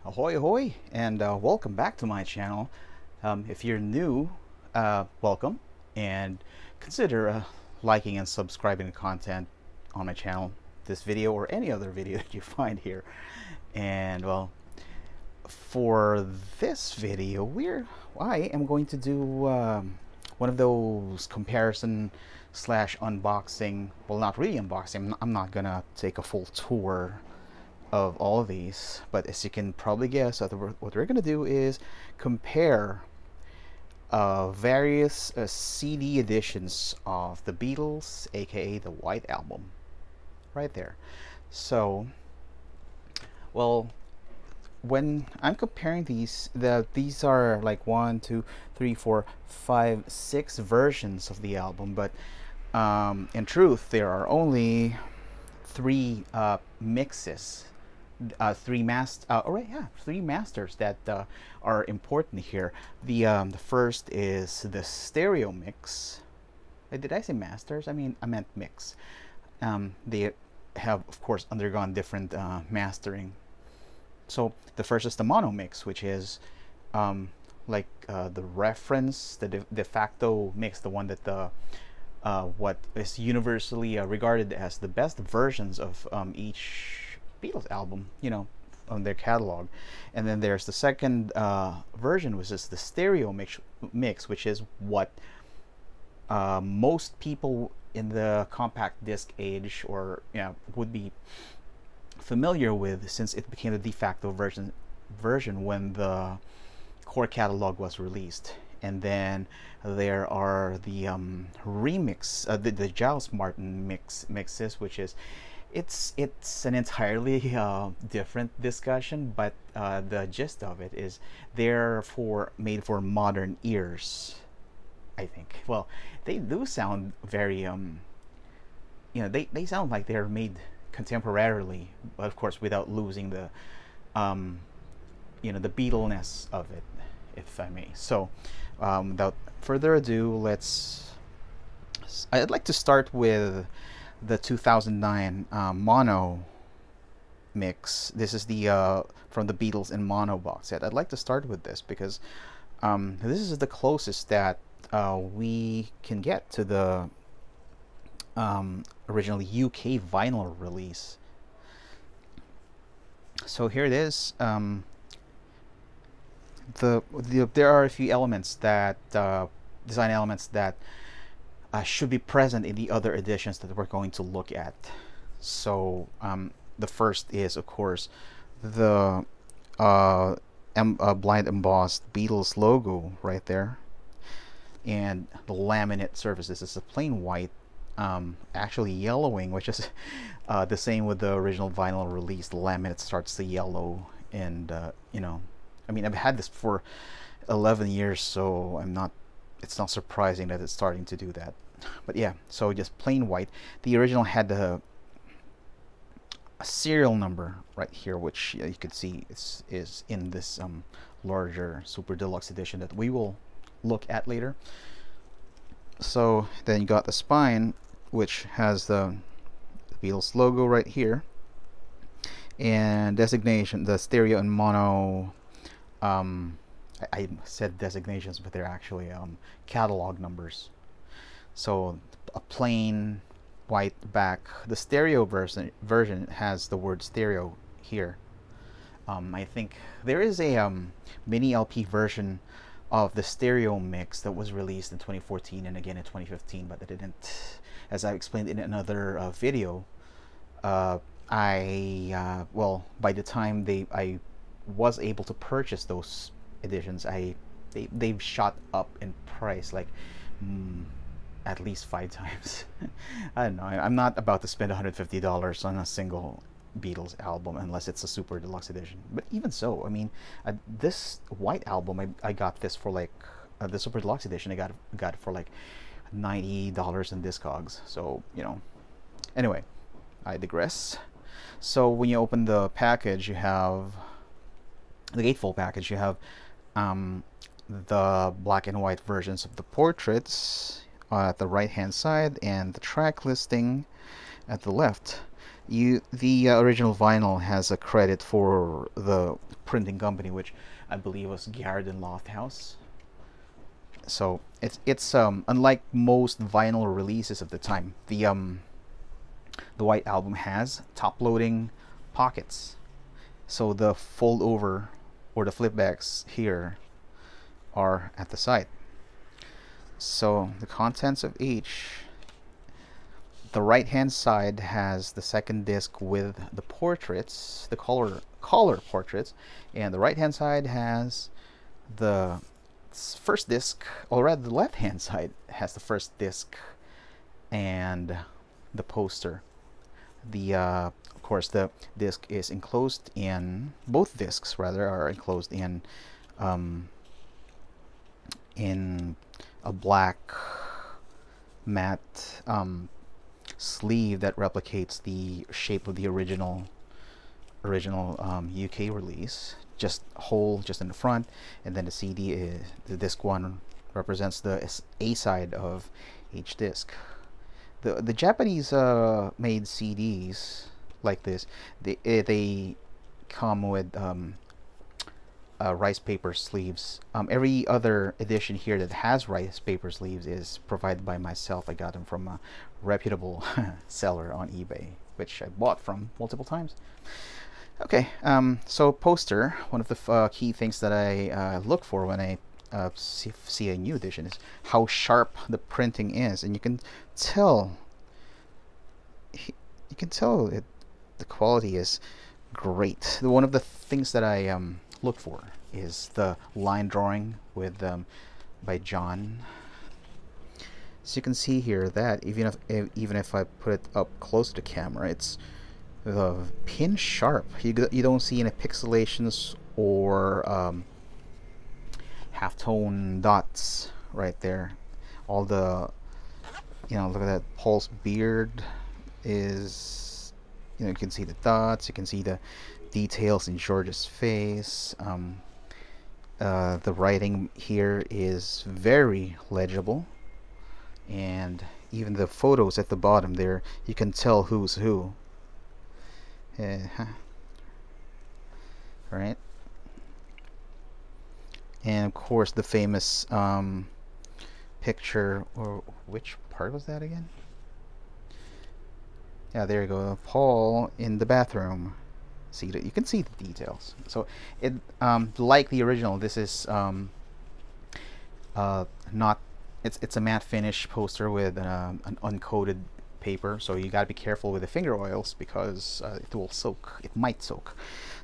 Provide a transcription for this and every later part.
Ahoy ahoy and welcome back to my channel. If you're new, welcome, and consider liking and subscribing to content on my channel, this video or any other video that you find here. And well, for this video I am going to do one of those comparison slash unboxing, well, not really unboxing. I'm not gonna take a full tour of all of these, but as you can probably guess, what we're going to do is compare various CD editions of the Beatles, aka the White Album, right there. So, well, when I'm comparing these, these are like 1, 2, 3, 4, 5, 6 versions of the album, but in truth, there are only 3 mixes. Three masters that are important here. The first is the stereo mix. Did I say masters? I meant mix. They have, of course, undergone different mastering. So the first is the mono mix, which is the reference, the de facto mix, the one that what is universally regarded as the best versions of each Beatles album, on their catalog. And then there's the second version, which is the stereo mix, which is what most people in the compact disc age would be familiar with, since it became the de facto version when the core catalog was released. And then there are the remix, the Giles Martin mixes, which is it's an entirely different discussion, but the gist of it is they're made for modern ears, I think. Well, they do sound very they sound like they're made contemporarily, but of course without losing the the Beatleness of it, if I may. So without further ado, I'd like to start with the 2009 mono mix. This is the from the Beatles in Mono box set. I'd like to start with this because this is the closest that we can get to the original UK vinyl release. So here it is. There are a few elements that design elements that should be present in the other editions that we're going to look at. So the first is, of course, the blind embossed Beatles logo right there, and the laminate surface. This is a plain white, actually yellowing, which is the same with the original vinyl release. The laminate starts to yellow, and I've had this for 11 years, so it's not surprising that it's starting to do that. But yeah, so just plain white. The original had a serial number right here, which you could see is in this larger super deluxe edition that we will look at later. So then you got the spine, which has the Beatles logo right here, and designation, the stereo and mono. I said designations, but they're actually catalog numbers. So a plain white back. The stereo version has the word stereo here. I think there is a mini LP version of the stereo mix that was released in 2014 and again in 2015, but it didn't, as I explained in another video. Well, by the time I was able to purchase those editions, they've shot up in price like at least 5 times. I don't know. I'm not about to spend $150 on a single Beatles album unless it's a super deluxe edition. But even so, this White Album, I got this for like the super deluxe edition. I got it for like $90 in Discogs. So Anyway, I digress. So when you open the package, you have the gatefold package. You have the black and white versions of the portraits at the right hand side and the track listing at the left. The original vinyl has a credit for the printing company, which I believe was Garrett and Lofthouse. So it's unlike most vinyl releases of the time. The White Album has top-loading pockets, so the fold over or the flipbacks here are at the side. So the contents of each, the right hand side has the second disc with the portraits, the color portraits, and the right hand side has the first disc, or rather the left hand side has the first disc and the poster. Of course, the disc is enclosed in, both discs rather are enclosed in a black matte sleeve that replicates the shape of the original UK release. Just in the front, and then the CD is, the disc one represents the A side of each disc. The Japanese made CDs like this. They come with rice paper sleeves. Every other edition here that has rice paper sleeves is provided by myself. I got them from a reputable seller on eBay, which I bought from multiple times. Okay, so poster, one of the key things that I look for when I see a new edition is how sharp the printing is, and you can tell the quality is great. One of the things that I look for is the line drawing with by John. So you can see here that even if I put it up close to the camera, it's pin sharp. You don't see any pixelations or halftone dots right there. All the, look at that. Paul's beard is, you can see the dots. You can see the details in George's face. The writing here is very legible, and even the photos at the bottom there, you can tell who's who. Right, and of course the famous picture, or which part was that again? Yeah, there you go, Paul in the bathroom. See, you can see the details. So it like the original, this is not, it's a matte finish poster with an uncoated paper, so you gotta be careful with the finger oils because it will soak. It might soak.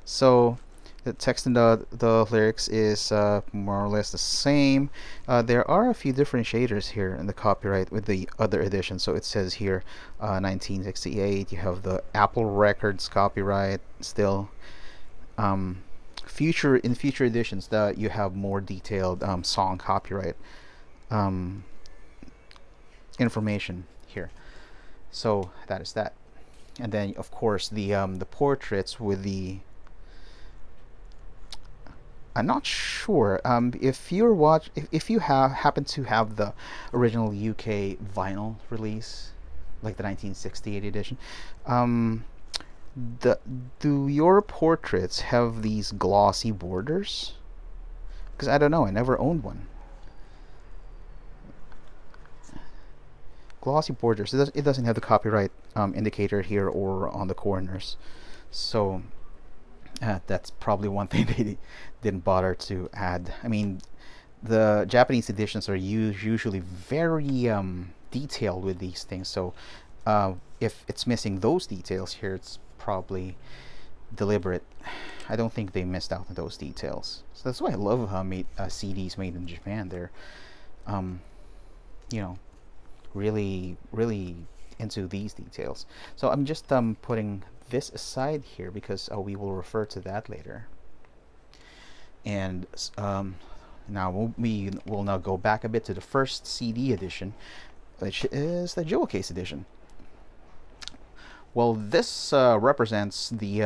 So the text and the lyrics is more or less the same. There are a few differentiators here in the copyright with the other edition. So it says here 1968. You have the Apple Records copyright still. Future editions, you have more detailed song copyright information here. So that is that, and then of course the portraits with the, I'm not sure if you happen to have the original UK vinyl release, like the 1968 edition. Do your portraits have these glossy borders? Because I don't know, I never owned one. Glossy borders. It doesn't have the copyright indicator here or on the corners, so that's probably one thing they didn't bother to add. I mean, the Japanese editions are usually very detailed with these things, so if it's missing those details here, it's probably deliberate. I don't think they missed out on those details. So that's why I love how CDs made in Japan. They're really into these details. So I'm just putting this aside here because we will refer to that later. And now we will now go back a bit to the first CD edition, which is the jewel case edition. Well, this represents the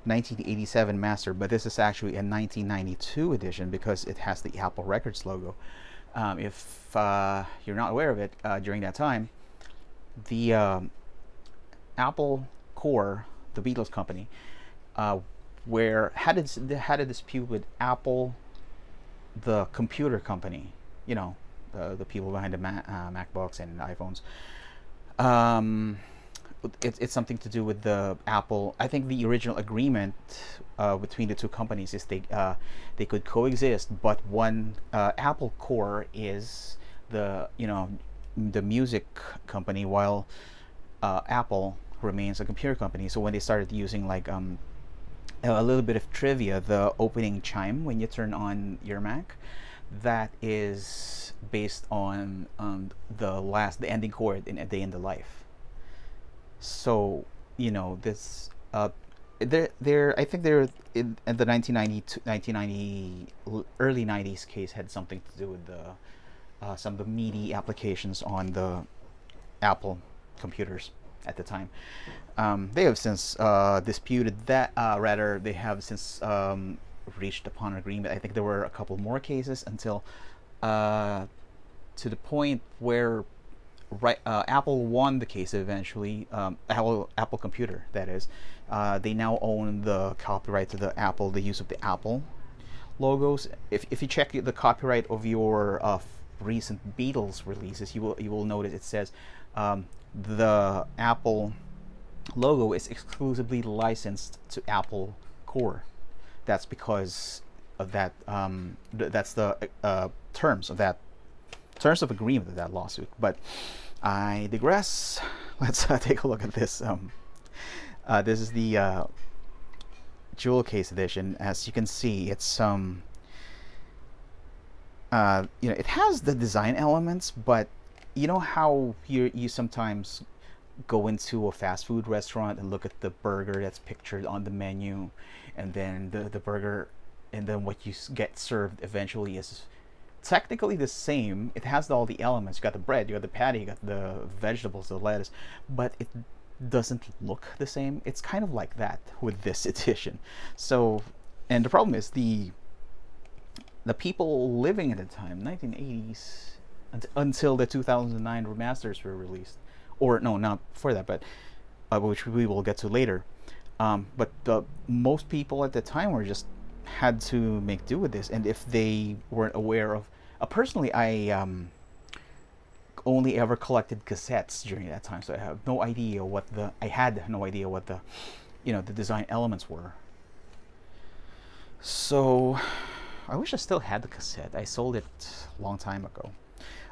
1987 master, but this is actually a 1992 edition because it has the Apple Records logo. If you're not aware of it, during that time, the Apple Corps, the Beatles company, where had a dispute with Apple, the computer company, you know, the people behind the MacBooks and iPhones. Um, it's something to do with the Apple. I think the original agreement between the two companies is they could coexist, but one Apple Core is the music company, while Apple remains a computer company. So when they started using like a little bit of trivia, the opening chime when you turn on your Mac, that is based on the ending chord in A Day in the Life. So this I think they're in the 1990 early 90s case had something to do with the some of the meaty applications on the Apple computers at the time. They have since disputed that. Rather, they have since reached upon an agreement. I think there were a couple more cases until to the point where Apple won the case eventually. Apple Computer, that is. They now own the copyright to the use of the Apple logos. If you check the copyright of your recent Beatles releases, you will notice it says the Apple logo is exclusively licensed to Apple Core. That's because of that. That's the terms of agreement of that lawsuit. But I digress. Let's take a look at this. This is the jewel case edition. As you can see, it's it has the design elements, but you know how you sometimes go into a fast food restaurant and look at the burger that's pictured on the menu, and then the burger, and then what you get served eventually is technically the same. It has all the elements. You got the bread, you got the patty, you got the vegetables, the lettuce, but it doesn't look the same. It's kind of like that with this edition. So, and the problem is the people living at the time, 1980s, until the 2009 remasters were released, or no, not for that, but which we will get to later. But most people at the time were just had to make do with this, and if they weren't aware of, personally, I only ever collected cassettes during that time, so I have no idea what the the design elements were. So I wish I still had the cassette. I sold it a long time ago.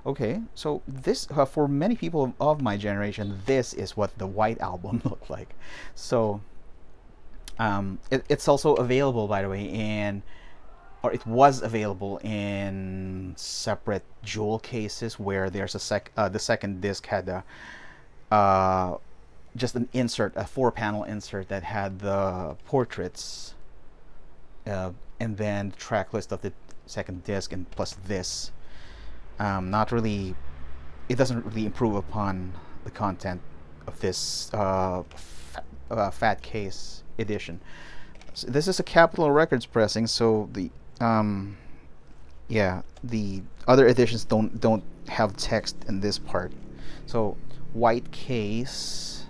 Okay, so this for many people of my generation, this is what the White Album looked like. So it's also available, by the way, or it was available in separate jewel cases where there's the second disc had just an insert, a 4-panel insert that had the portraits, and then the track list of the second disc, and plus this. Not really, it doesn't really improve upon the content of this fat case edition. So this is a Capitol Records pressing, so the the other editions don't have text in this part. So white case,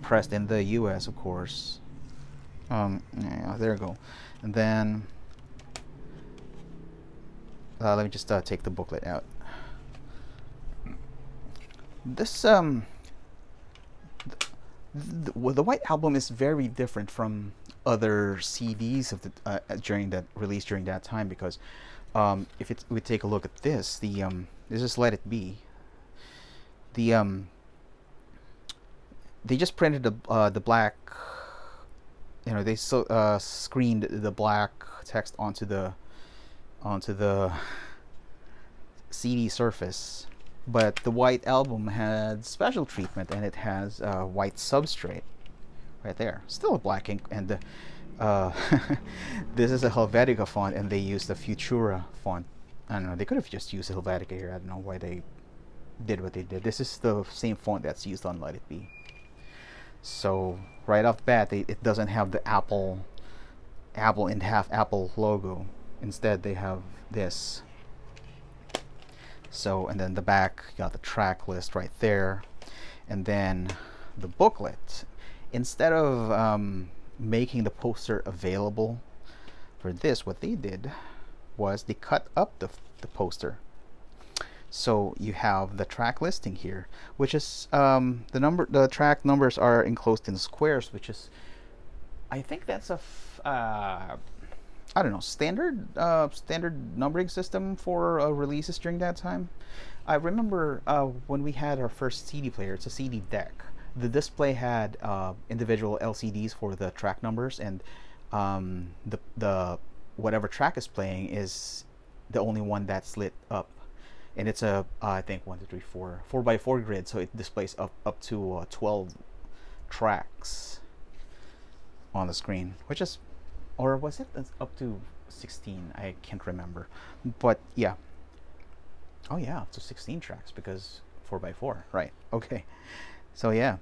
pressed in the US, of course. Yeah, there you go. And then let me just take the booklet out. This the White Album is very different from other CDs of the during that time, because if we take a look at this, this is Let It Be. They just printed the black, they screened the black text onto the CD surface, but the White Album had special treatment, and it has white substrate right there. Still a black ink, and this is a Helvetica font, and they used the Futura font. I don't know, they could have just used Helvetica here. I don't know why they did what they did. This is the same font that's used on Let It Be. So right off the bat, it doesn't have the Apple and half Apple logo. Instead, they have this. So, and then the back, you got the track list right there, And then the booklet, instead of making the poster available for this, what they did was they cut up the poster. So you have the track listing here, which is the track numbers are enclosed in squares, which is, I think that's a I don't know, standard numbering system for releases during that time. I remember when we had our first CD player. It's a CD deck. The display had individual LCDs for the track numbers, and the whatever track is playing is the only one that's lit up, and it's a I think 1, 2, 3, 4 4x4 grid, so it displays up to 12 tracks on the screen, which is, or was it up to 16? I can't remember, but yeah. Oh yeah, up to 16 tracks, because 4x4, right? Okay, so yeah,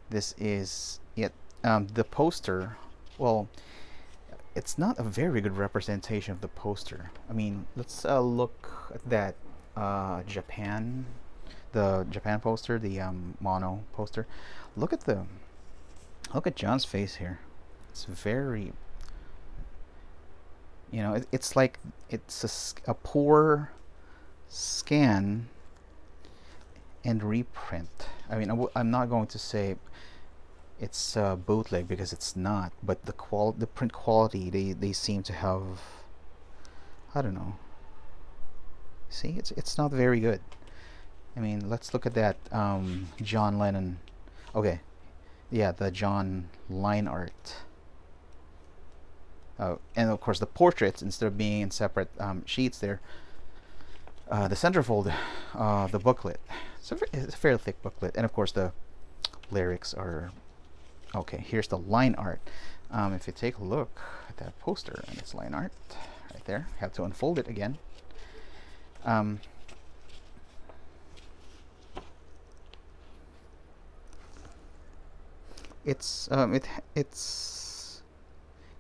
this is it. The poster, well, it's not a very good representation of the poster. I mean, let's look at that the Japan poster, the mono poster. Look at John's face here. It's very, you know, it's like it's a poor scan and reprint. I mean, I'm not going to say it's bootleg, because it's not, but the print quality, they seem to have, I don't know. See, it's not very good. I mean, let's look at that John Lennon. Okay, yeah, the John line art. And of course the portraits, instead of being in separate sheets there, the centerfold, the booklet. It's a fairly thick booklet, and of course the lyrics are okay. Here's the line art. If you take a look at that poster and its line art right there, you have to unfold it again. It's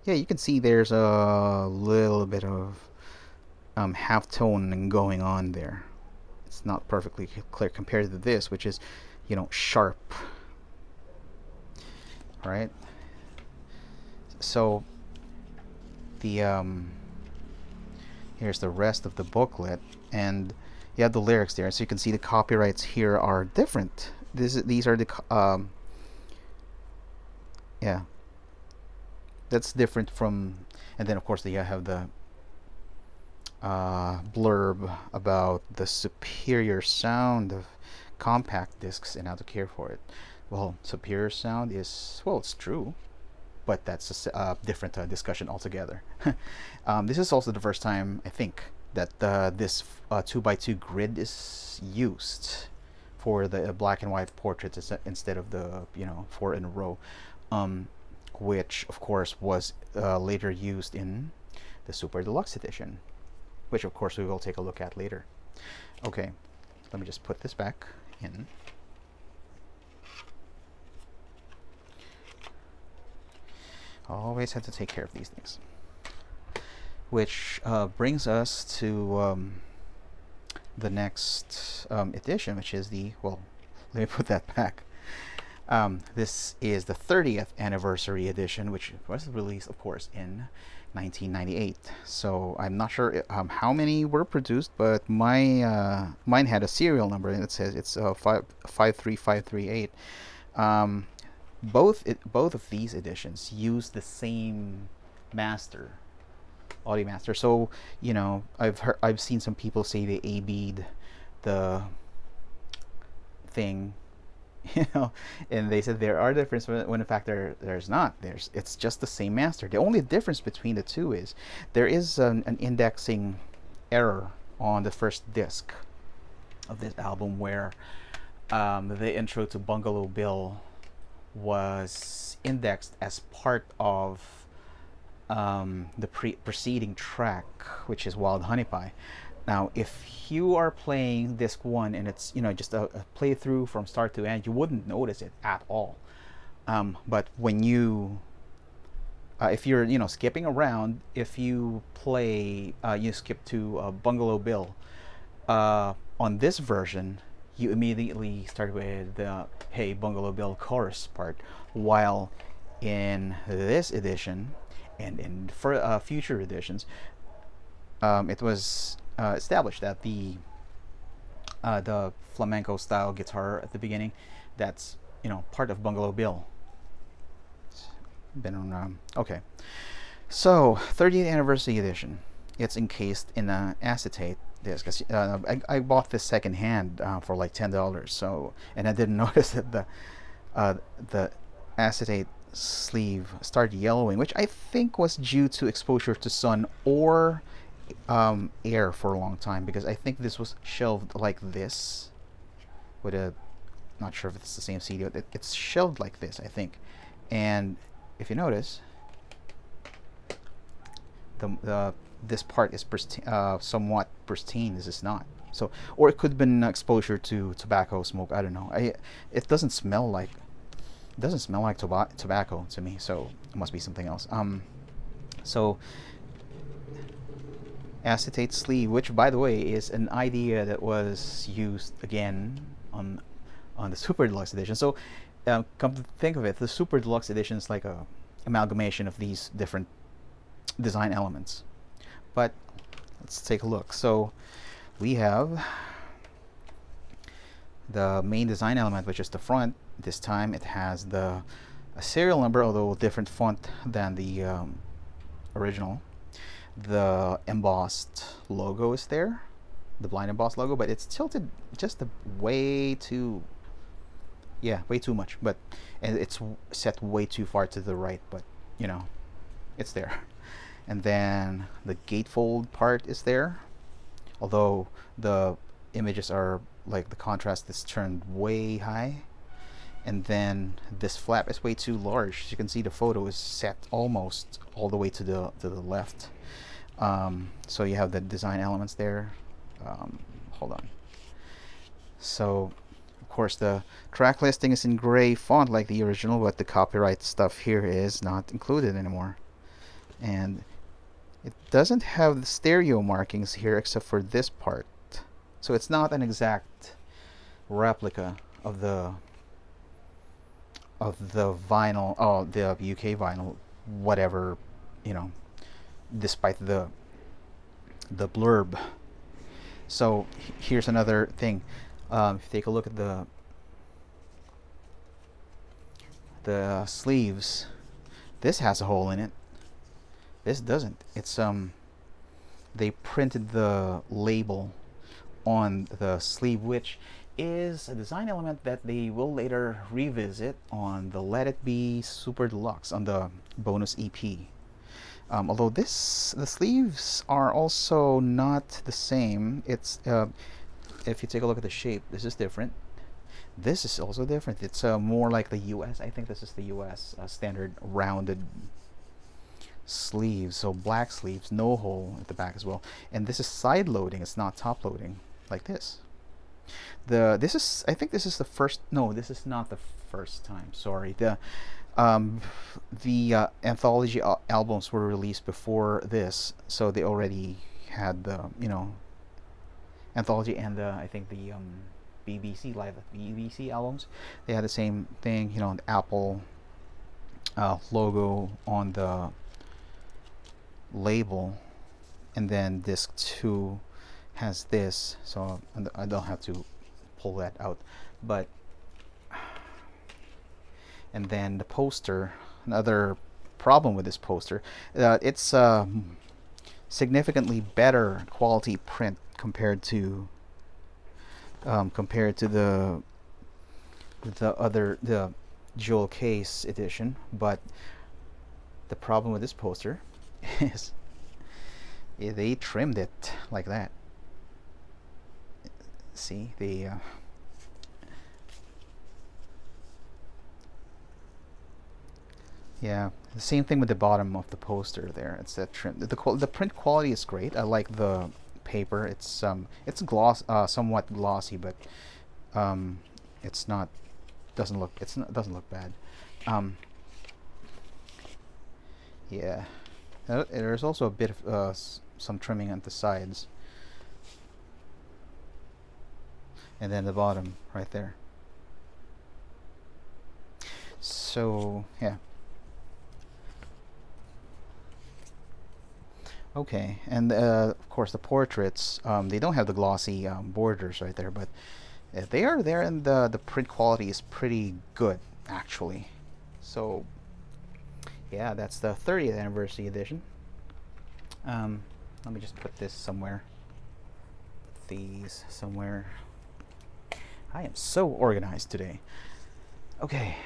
yeah, you can see there's a little bit of half-tone going on there. It's not perfectly clear compared to this, which is, you know, sharp. Right? So the here's the rest of the booklet, and you have the lyrics there. So you can see the copyrights here are different. These are the yeah, that's different from, and then of course you have the blurb about the superior sound of compact discs and how to care for it. Well, superior sound is, well, it's true, but that's a different discussion altogether. This is also the first time, I think, that this 2x2 grid is used for the black and white portraits instead of the, you know, 4 in a row, which of course was later used in the Super Deluxe edition, which of course we will take a look at later. Okay, let me just put this back in. Always have to take care of these things. Which brings us to the next edition, which is the, well, let me put that back. This is the 30th anniversary edition, which was released, of course, in 1998. So I'm not sure how many were produced, but mine had a serial number, and it says it's 53538. Both of these editions use the same master, audio master. So, you know, I've seen some people say they A-B'd the thing, you know, and they said there are differences, when in fact there's not. It's just the same master. The only difference between the two is there is an indexing error on the first disc of this album, where the intro to Bungalow Bill was indexed as part of the preceding track, which is Wild Honey Pie. Now, if you are playing disc 1 and it's, you know, just a playthrough from start to end, you wouldn't notice it at all. But when you, if you're, you know, skipping around, if you play, you skip to Bungalow Bill, on this version, you immediately start with the Hey Bungalow Bill chorus part, while in this edition and in future editions, it was established that the flamenco style guitar at the beginning, that's, you know, part of Bungalow Bill. It's been around. Okay, so 30th anniversary edition. It's encased in acetate disc. I bought this secondhand for like $10. So, and I didn't notice that the acetate sleeve started yellowing, which I think was due to exposure to sun or air for a long time, because I think this was shelved like this with a, not sure if it's the same CD. It's shelved like this, I think. And if you notice, this part is somewhat pristine. This is not. So, or it could have been exposure to tobacco smoke. I don't know. It doesn't smell like tobacco to me. So it must be something else. So acetate sleeve, which by the way is an idea that was used again on the Super Deluxe edition. So come to think of it, the Super Deluxe edition is like a amalgamation of these different design elements. But let's take a look. So we have the main design element, which is the front. This time it has a serial number, although different font than the original. The embossed logo is there, the blind embossed logo, but it's tilted just way too much. But and it's set way too far to the right, but you know, it's there. And then the gatefold part is there, although the images are like the contrast is turned way high. And then this flap is way too large. As you can see, the photo is set almost all the way to the left. So you have the design elements there. Hold on. So of course the track listing is in gray font like the original, but the copyright stuff here is not included anymore. And it doesn't have the stereo markings here except for this part. So it's not an exact replica of the vinyl, the UK vinyl, whatever, you know, despite the blurb. So here's another thing. If you take a look at the sleeves, this has a hole in it. This doesn't. It's they printed the label on the sleeve, which is a design element that they will later revisit on the Let It Be Super Deluxe on the bonus EP. Although the sleeves are also not the same. It's if you take a look at the shape, this is different. This is also different. It's more like the US. I think this is the US standard rounded sleeves. So black sleeves, no hole at the back as well. And this is side loading. It's not top loading like this. This is, I think this is the first. No, this is not the first time. Sorry. The anthology albums were released before this, so they already had the, you know, anthology and I think the BBC albums. They had the same thing, you know, the Apple logo on the label, and then disc 2 has this, so I don't have to pull that out. But and then the poster, another problem with this poster, it's significantly better quality print compared to the jewel case edition. But the problem with this poster is they trimmed it like that. See, yeah, the same thing with the bottom of the poster there. It's that trim. The print quality is great. I like the paper. It's gloss, somewhat glossy, but it's not, doesn't look bad. Yeah, there's also a bit of some trimming on the sides. and then the bottom right there. So yeah. Okay, and of course the portraits, they don't have the glossy borders right there, but they are there, and the print quality is pretty good actually. So yeah, that's the 30th anniversary edition. Let me just put this somewhere. Put these somewhere. I am so organized today. Okay,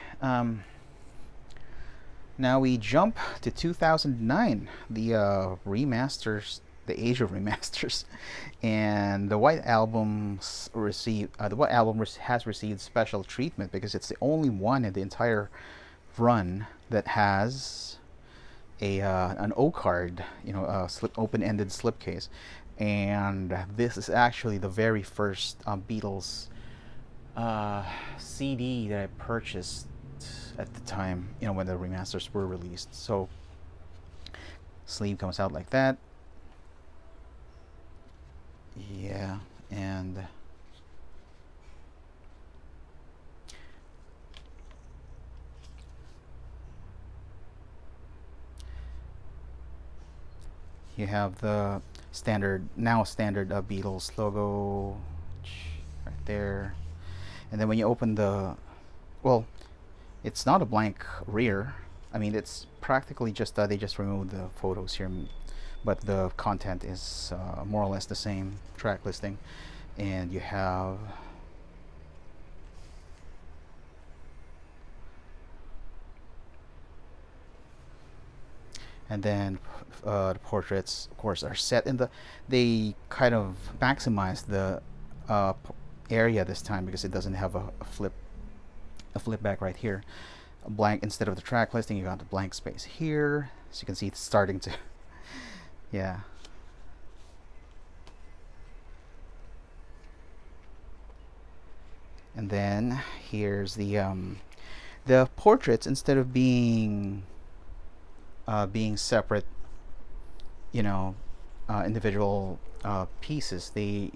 now we jump to 2009, the remasters, the age of remasters, and the White Album has received special treatment because it's the only one in the entire run that has a an O card, a open-ended slipcase, and this is actually the very first Beatles CD that I purchased at the time, when the remasters were released. So sleeve comes out like that. Yeah, and you have the standard Beatles logo right there. And then when you open well, it's not a blank rear. I mean, it's practically just they just removed the photos here, but the content is more or less the same, track listing. And you have and then the portraits, of course, are set in they kind of maximize the area this time because it doesn't have a flip back right here. A blank instead of the track listing, you got the blank space here. So you can see it's starting to yeah. And then here's the portraits. Instead of being separate, individual pieces, they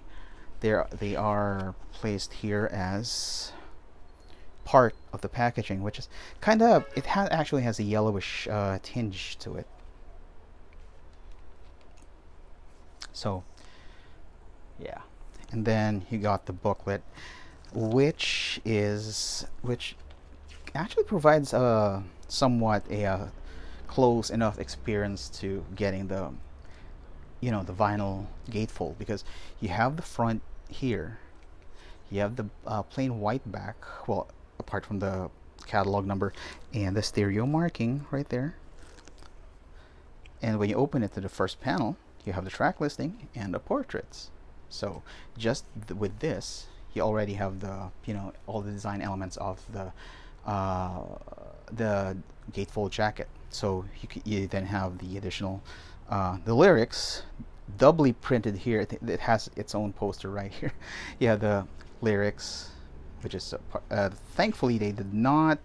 are placed here as part of the packaging, which is kind of, actually has a yellowish tinge to it. So yeah, and then you got the booklet, which actually provides somewhat a close enough experience to getting the the vinyl gatefold, because you have the front here, you have the plain white back, well, apart from the catalog number and the stereo marking right there. And when you open it to the first panel, you have the track listing and the portraits. So just with this, you already have the all the design elements of the gatefold jacket. So you then have the additional the lyrics doubly printed here. It has its own poster right here. Yeah, the lyrics, which is thankfully they did not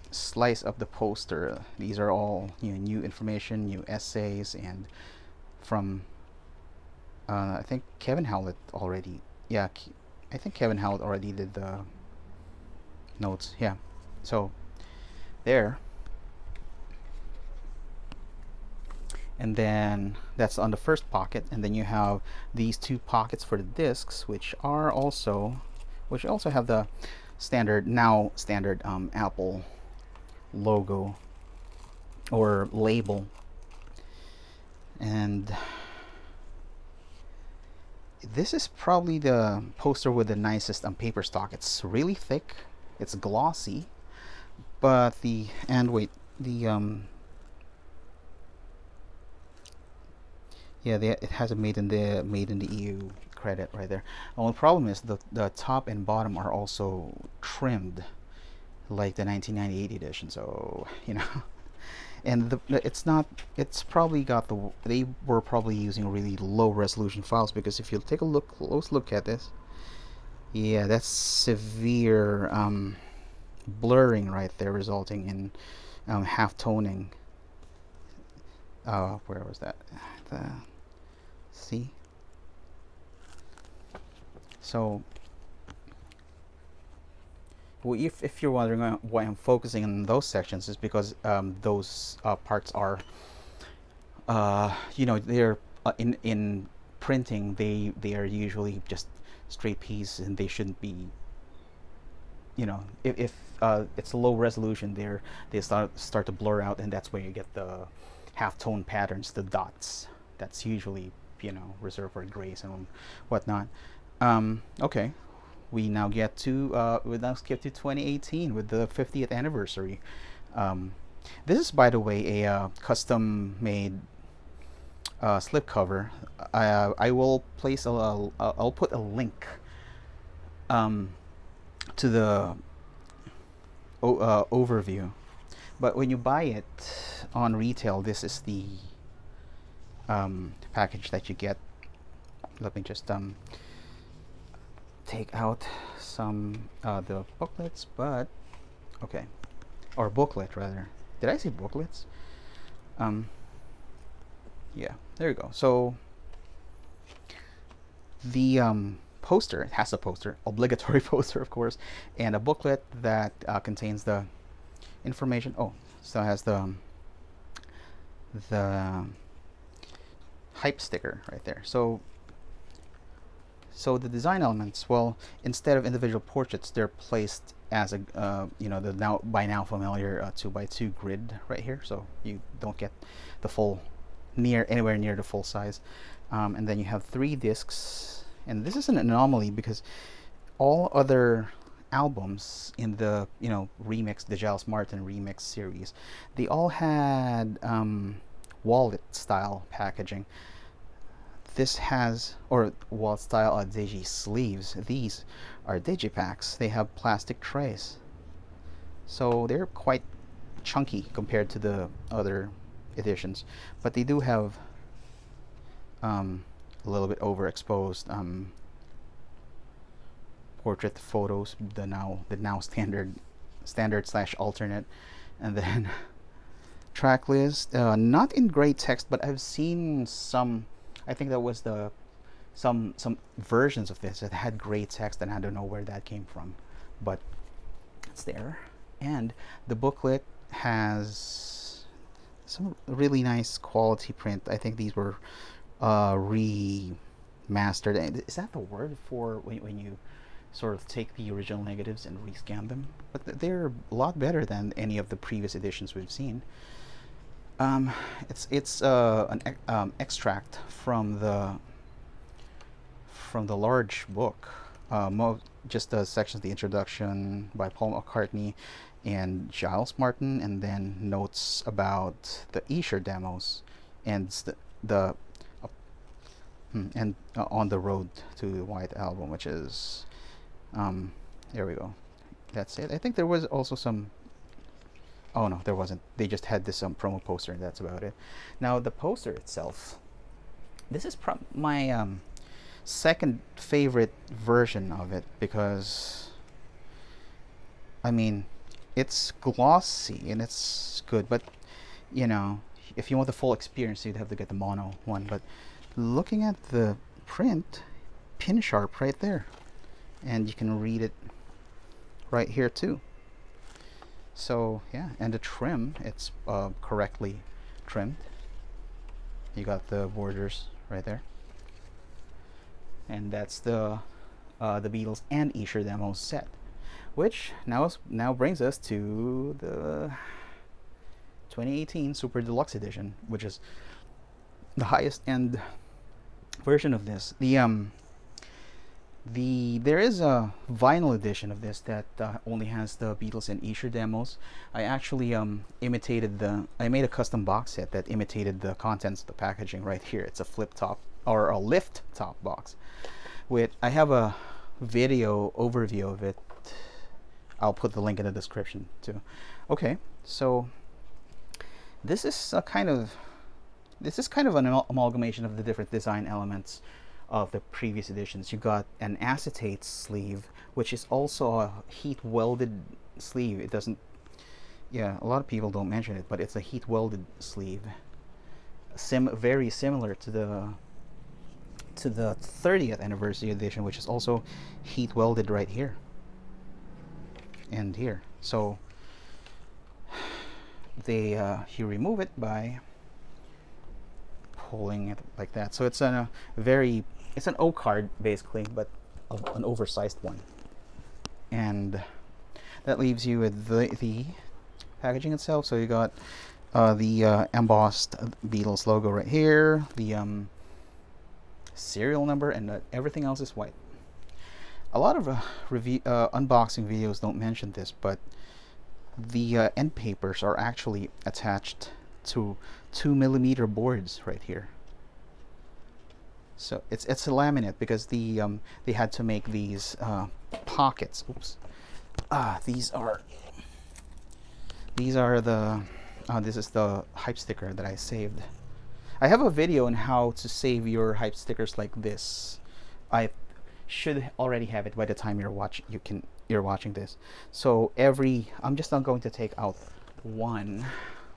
slice up the poster. These are all new information, new essays, and from I think Kevin Howlett already. Yeah, I think Kevin Howlett already did the notes. Yeah, so there. And then that's on the first pocket, and then you have these two pockets for the discs, which also have the standard Apple logo or label. And this is probably the poster with the nicest paper stock. It's really thick, it's glossy, but it has a made in the EU credit right there. The only problem is the top and bottom are also trimmed like the 1998 edition. So and it's probably got they were probably using really low resolution files, because if you take a close look at this, yeah, that's severe blurring right there, resulting in half toning. Where was that? See? So well, if you're wondering why I'm focusing on those sections, is because those parts are you know, they're in printing, they are usually just straight piece, and they shouldn't be, you know, if it's a low resolution, they start to blur out, and that's where you get the half-tone patterns, the dots. That's usually, you know, reserved for grays and whatnot. Okay, we now skip to 2018 with the 50th anniversary. This is, by the way, a custom-made slipcover. I will place I'll put a link to the overview. But when you buy it on retail, this is the package that you get. Let me just take out some the booklets, but okay, or booklet rather. Did I say booklets? Yeah, there you go. So the poster, it has a poster, obligatory poster of course, and a booklet that contains the information. Oh, so it has the hype sticker right there. So the design elements, well, instead of individual portraits, they're placed as a you know, the now familiar 2x2 grid right here, so you don't get the full anywhere near the full size. And then you have 3 discs, and this is an anomaly because all other albums in the, you know, remix, the Giles Martin remix series, they all had wallet style packaging. This has, or wallet style digi sleeves. These are digipacks. They have plastic trays, so they're quite chunky compared to the other editions, but they do have a little bit overexposed portrait photos, the now standard slash alternate, and then track list, not in great text, but I've seen some. I think that was some versions of this that had gray text, and I don't know where that came from, but it's there. And the booklet has some really nice quality print. I think these were remastered. Is that the word for when you sort of take the original negatives and rescan them? But they're a lot better than any of the previous editions we've seen. It's an extract from the large book, just the sections, the introduction by Paul McCartney and Giles Martin, and then notes about the Esher Demos and on the road to the White Album, which is there we go. That's it. I think there was also some. Oh no, there wasn't. They just had this promo poster, and that's about it. Now the poster itself, this is my second favorite version of it, because I mean, it's glossy and it's good, but you know, if you want the full experience, you'd have to get the mono one. But looking at the print, pin sharp right there, and you can read it right here too. So yeah, and the trim, it's correctly trimmed. You got the borders right there, and that's the Beatles and Esher Demos set, which now brings us to the 2018 Super Deluxe Edition, which is the highest end version of this. There is a vinyl edition of this that only has the Beatles and Esher Demos. I actually I made a custom box set that imitated the contents of the packaging right here. It's a flip top, or a lift top box. I have a video overview of it. I'll put the link in the description too. Okay, so this is kind of an amalgamation of the different design elements of the previous editions. You got an acetate sleeve, which is also a heat welded sleeve. It doesn't, yeah, a lot of people don't mention it, but it's a heat welded sleeve, very similar to the to the 30th anniversary edition, which is also heat welded right here and here. So they you remove it by pulling it like that. So it's a it's an O card basically, but an oversized one. And that leaves you with the packaging itself. So you got the embossed Beatles logo right here, the serial number, and everything else is white. A lot of unboxing videos don't mention this, but the end papers are actually attached to 2mm boards right here. So it's a laminate because the they had to make these pockets. Oops. These are the this is the hype sticker that I saved. I have a video on how to save your hype stickers like this. I should already have it by the time you're watching this. So I'm just not going to take out one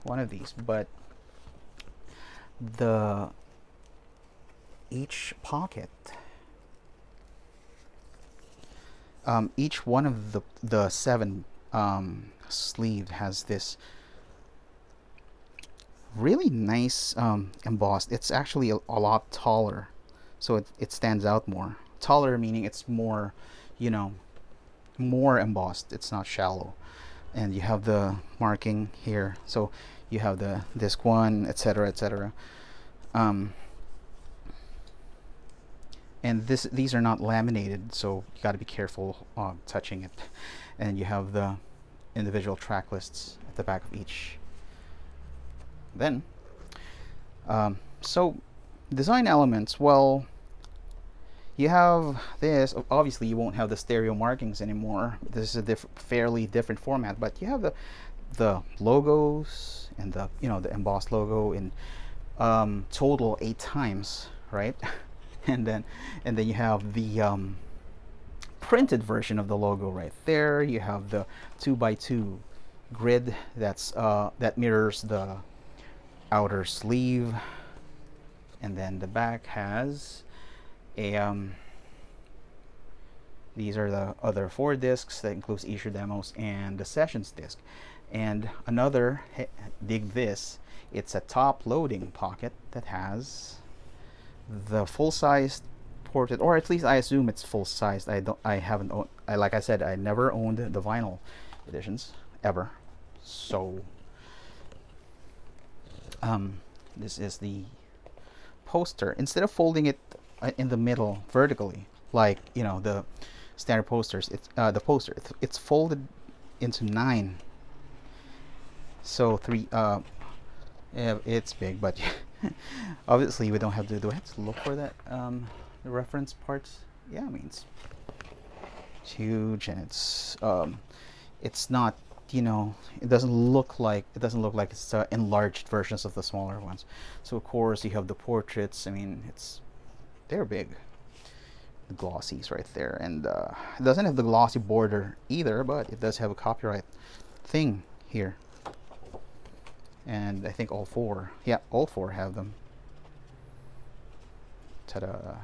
of these, but each pocket, each one of the 7 sleeve has this really nice embossed. It's actually a lot taller, so it stands out more. Taller meaning it's more, more embossed. It's not shallow. And you have the marking here, so you have the disc 1, etc., etc. And these are not laminated, so you got to be careful touching it. And you have the individual track lists at the back of each. Then so design elements, well, you have this. Obviously you won't have the stereo markings anymore. This is a fairly different format, but you have the logos and the the embossed logo in total 8 times, right? and then you have the printed version of the logo right there. You have the 2x2 grid that mirrors the outer sleeve, and then the back has a these are the other 4 discs. That includes Esher Demos and the Sessions disc. And another, dig this, it's a top loading pocket that has the full-sized portrait, or at least I assume it's full-sized. Like I said, I never owned the vinyl editions ever. So this is the poster. Instead of folding it in the middle vertically, like the standard posters, it's folded into 9. So 3. Yeah, it's big, but obviously we don't have to. Do I have to look for that the reference parts? Yeah, I mean it's huge, and it's not. It doesn't look like it's enlarged versions of the smaller ones. So of course you have the portraits. I mean they're big. The glossies right there, and it doesn't have the glossy border either, but it does have a copyright thing here. And I think all 4 have them. Ta-da.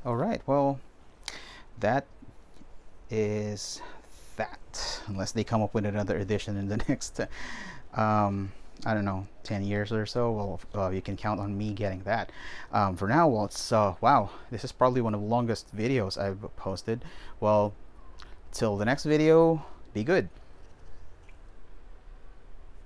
Alright, well, that is that. Unless they come up with another edition in the next, I don't know, 10 years or so, well, you can count on me getting that. For now, well, it's, wow, this is probably one of the longest videos I've posted. Well, till the next video, be good.